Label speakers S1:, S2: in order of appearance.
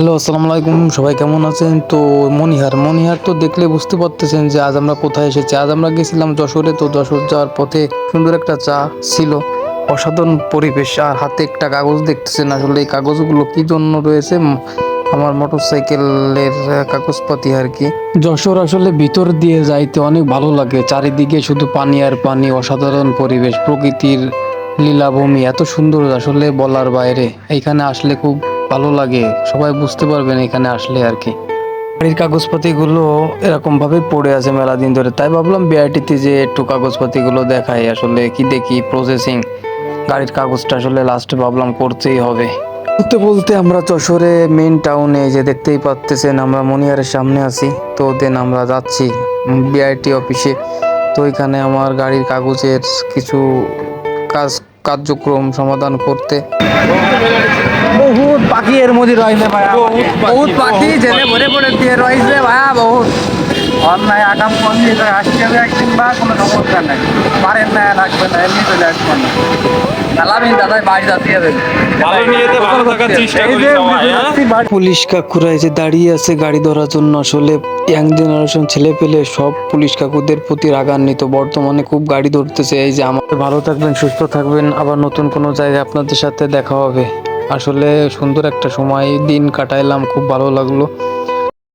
S1: Hello, আসসালামু আলাইকুম। সবাই কেমন আছেন? তো মনিহার তো দেখলে বুঝতে পারতেছেন যে আজ আমরা কোথায় এসেছি। আজ আমরা গেছিলাম যশোরে। তো যশোর যাওয়ার পথে সুন্দর একটা চা ছিল, অসাধারণ পরিবেশ। আর হাতে একটা কাগজ দেখতেছেন, আসলে এই কাগজগুলো কি জন্য রয়েছে? আমার মোটরসাইকেলের কাগজপাতি আর কি। যশোর আসলে ভিতর দিয়ে যাইতে অনেক ভালো লাগে। চারিদিকে শুধু পানি আর পানি, অসাধারণ পরিবেশ, প্রকৃতির লীলাভূমি এত সুন্দর, আসলে বলার বাইরে। এইখানে আসলে খুব ভালো লাগে, সবাই বুঝতে পারবেন এখানে আসলে আর কি। গাড়ির কাগজপাতি গুলো এরকম ভাবে পড়ে আছে মেলা দিন ধরে, তাই ভাবলাম বিআরটিতে যে একটু কাগজপাতি গুলো দেখাই। আসলে কি দেখি প্রসেসিং গাড়ির কাগজটা আসলে লাস্টে ভাবলাম করতেই হবে। বলতে বলতে আমরা যশোরে মেইন টাউনে, যে দেখতেই পাচ্তেছেন আমরা মনিহারের সামনে আছি। তো দেন আমরা যাচ্ছি বিআরটি অফিসে। তো এখানে আমার গাড়ির কাগজের কিছু কাজ কার্যক্রম সমাধান করতে। বহুত পাখি এর মধ্যে রয়েছে ভাইয়া, বহুত পাখি জেলে ভরে ভরে দিয়ে রয়েছে ভাইয়া, বহুত অন্যায় আগাম করছে। আসতে হবে একদিন বা কোনো সমস্যা নাই, পারেন না লাগবে না, এমনি চলে আসবেন না। পুলিশ কাকুরা এই যে দাঁড়িয়ে আছে গাড়ি ধরার জন্য। আসলে ইয়াং জেনারেশন ছেলে পেলে সব পুলিশ কাকুদের প্রতি রাগান্বিত, বর্তমানে খুব গাড়ি ধরতেছে। এই যে আমাদের ভালো থাকবেন, সুস্থ থাকবেন, আবার নতুন কোনো জায়গায় আপনাদের সাথে দেখা হবে। আসলে সুন্দর একটা সময় দিন কাটাইলাম, খুব ভালো লাগলো।